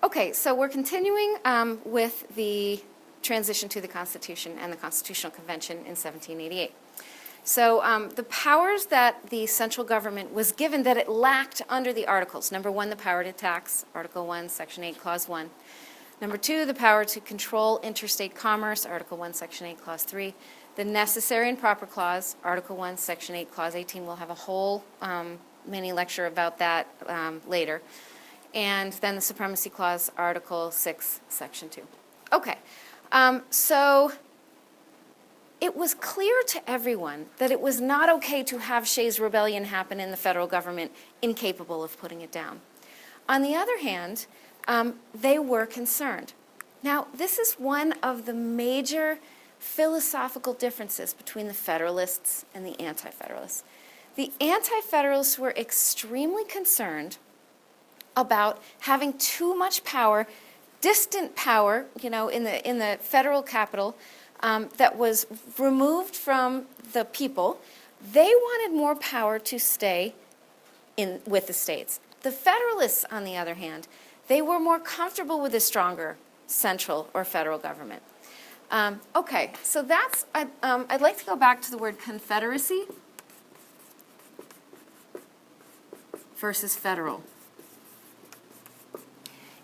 Okay, so we're continuing with the transition to the Constitution and the Constitutional Convention in 1788. So the powers that the central government was given that it lacked under the Articles. Number one, the power to tax, Article 1, Section 8, Clause 1. Number two, the power to control interstate commerce, Article 1, Section 8, Clause 3. The necessary and proper clause, Article 1, Section 8, Clause 18. We'll have a whole mini lecture about that later. And then the supremacy clause, Article 6, Section 2. Okay, so it was clear to everyone that it was not okay to have Shays' Rebellion happen in the federal government incapable of putting it down. On the other hand, they were concerned. Now, this is one of the major philosophical differences between the Federalists and the Anti-Federalists. The Anti-Federalists were extremely concerned about having too much power, distant power, in the federal capital that was removed from the people. They wanted more power to stay with the states. The Federalists, on the other hand, they were more comfortable with a stronger central or federal government. Okay, so that's, I'd like to go back to the word confederacy versus federal.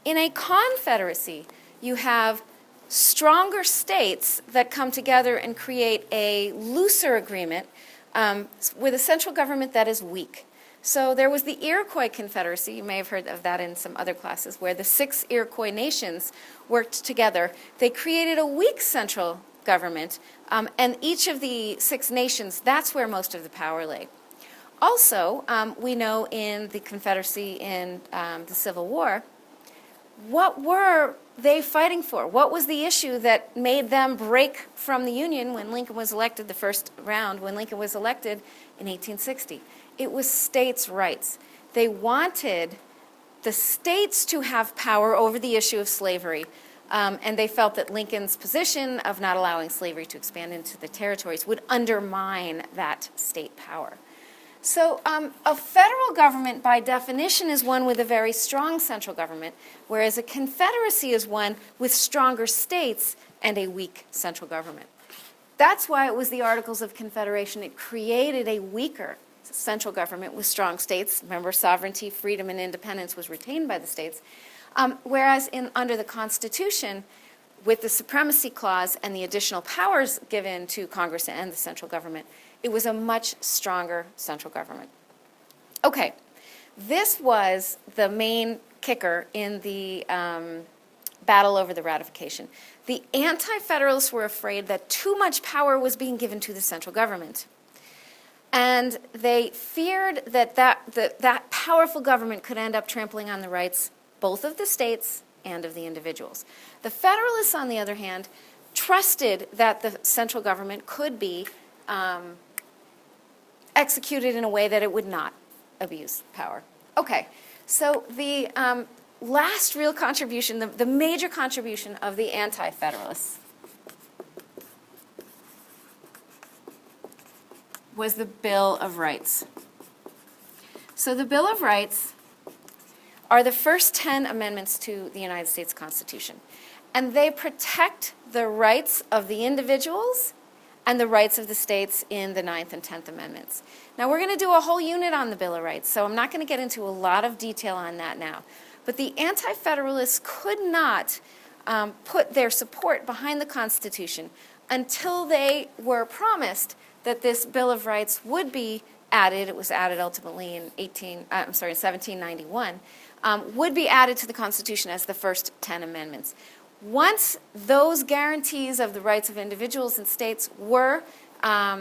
In a confederacy, you have stronger states that come together and create a looser agreement with a central government that is weak. So there was the Iroquois Confederacy, you may have heard of that in some other classes, where the 6 Iroquois nations worked together. They created a weak central government, and each of the 6 nations, that's where most of the power lay. Also, we know in the Confederacy in the Civil War, what were they fighting for? What was the issue that made them break from the Union when Lincoln was elected, the first round, when Lincoln was elected in 1860? It was states' rights. They wanted the states to have power over the issue of slavery, and they felt that Lincoln's position of not allowing slavery to expand into the territories would undermine that state power. So a federal government, by definition, is one with a very strong central government, whereas a confederacy is one with stronger states and a weak central government. That's why it was the Articles of Confederation. It created a weaker central government with strong states. Remember, sovereignty, freedom, and independence was retained by the states. Whereas under the Constitution, with the Supremacy Clause and the additional powers given to Congress and the central government, it was a much stronger central government. Okay, this was the main kicker in the battle over the ratification. The Anti-Federalists were afraid that too much power was being given to the central government. And they feared that that powerful government could end up trampling on the rights both of the states and of the individuals. The Federalists, on the other hand, trusted that the central government could be executed in a way that it would not abuse power. Okay, so the last real contribution, the major contribution of the Anti-Federalists was the Bill of Rights. So the Bill of Rights are the first 10 amendments to the United States Constitution, and they protect the rights of the individuals and the rights of the states in the 9th and 10th Amendments. Now, we're going to do a whole unit on the Bill of Rights, so I'm not going to get into a lot of detail on that now. But the Anti-Federalists could not put their support behind the Constitution until they were promised that this Bill of Rights would be added. It was added ultimately in 1791, would be added to the Constitution as the first 10 amendments. Once those guarantees of the rights of individuals and states were,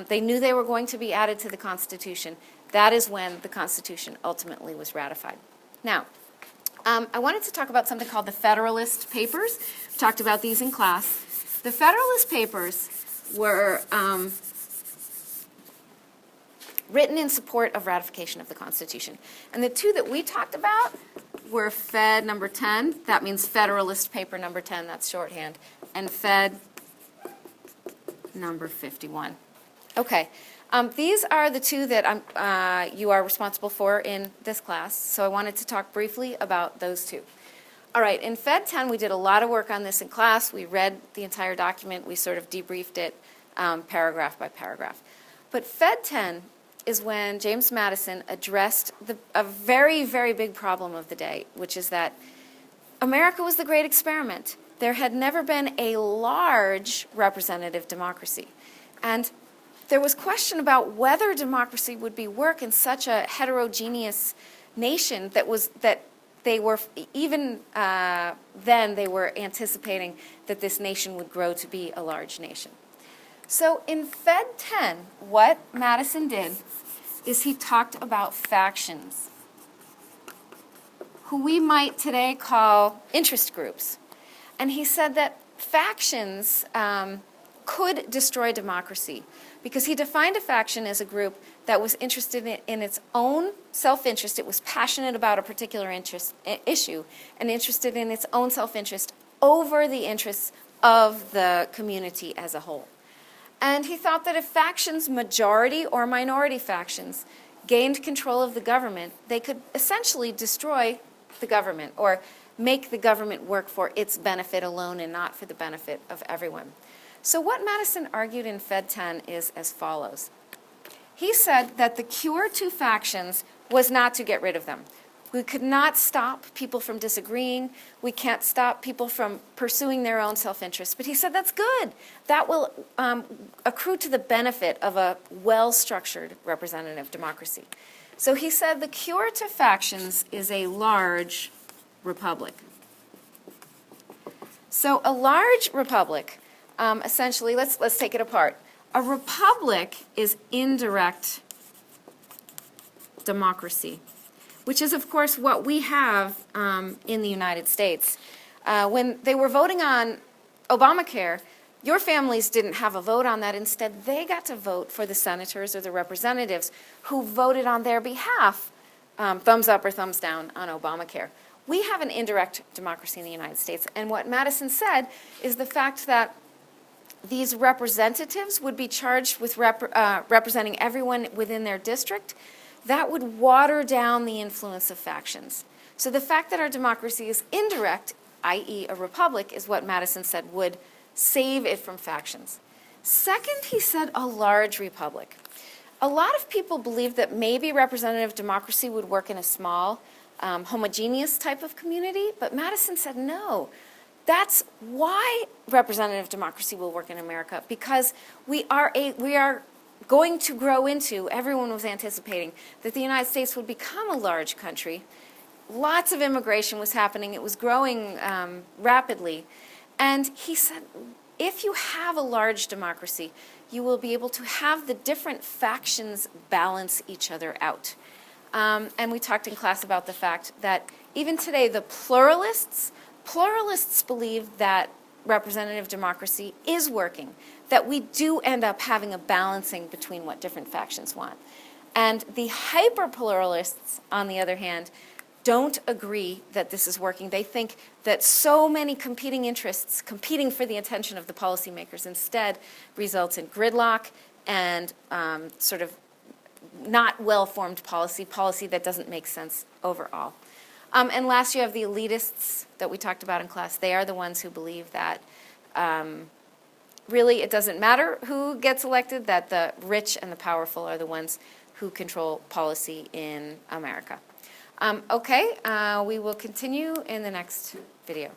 they knew they were going to be added to the Constitution, that is when the Constitution ultimately was ratified. Now, I wanted to talk about something called the Federalist Papers. We talked about these in class. The Federalist Papers were written in support of ratification of the Constitution. And the two that we talked about were Fed number 10, that means Federalist Paper number 10, that's shorthand, and Fed number 51. Okay, these are the two that you are responsible for in this class, so I wanted to talk briefly about those two. All right, in Fed 10, we did a lot of work on this in class. We read the entire document. We sort of debriefed it paragraph by paragraph. But Fed 10 is when James Madison addressed a very, very big problem of the day, which is that America was the great experiment. There had never been a large representative democracy. And there was question about whether democracy would work in such a heterogeneous nation that they were, even then, they were anticipating that this nation would grow to be a large nation. So in Fed 10, what Madison did is he talked about factions, who we might today call interest groups. And he said that factions could destroy democracy, because he defined a faction as a group that was interested in its own self-interest. It was passionate about a particular issue and interested in its own self-interest over the interests of the community as a whole. And he thought that if factions, majority or minority factions, gained control of the government, they could essentially destroy the government or make the government work for its benefit alone and not for the benefit of everyone. So what Madison argued in Fed 10 is as follows. He said that the cure to factions was not to get rid of them. We could not stop people from disagreeing. We can't stop people from pursuing their own self-interest. But he said that's good. That will accrue to the benefit of a well-structured representative democracy. So he said the cure to factions is a large republic. So a large republic, essentially, let's take it apart. A republic is indirect democracy, which is, of course, what we have in the United States. When they were voting on Obamacare, your families didn't have a vote on that. Instead, they got to vote for the senators or the representatives who voted on their behalf, thumbs up or thumbs down on Obamacare. We have an indirect democracy in the United States, and what Madison said is the fact that these representatives would be charged with representing everyone within their district. That would water down the influence of factions. So the fact that our democracy is indirect, i.e. a republic, is what Madison said would save it from factions. Second, he said a large republic. A lot of people believed that maybe representative democracy would work in a small, homogeneous type of community, but Madison said no. That's why representative democracy will work in America, because we are going to grow into, everyone was anticipating, that the United States would become a large country. Lots of immigration was happening. It was growing rapidly. And he said, if you have a large democracy, you will be able to have the different factions balance each other out. And we talked in class about the fact that even today, the pluralists believe that representative democracy is working, that we do end up having a balancing between what different factions want. And the hyper-pluralists, on the other hand, don't agree that this is working. They think that so many competing interests competing for the attention of the policymakers instead results in gridlock and sort of not well-formed policy that doesn't make sense overall. And last, you have the elitists that we talked about in class. They are the ones who believe that really it doesn't matter who gets elected, that the rich and the powerful are the ones who control policy in America. Okay, we will continue in the next video.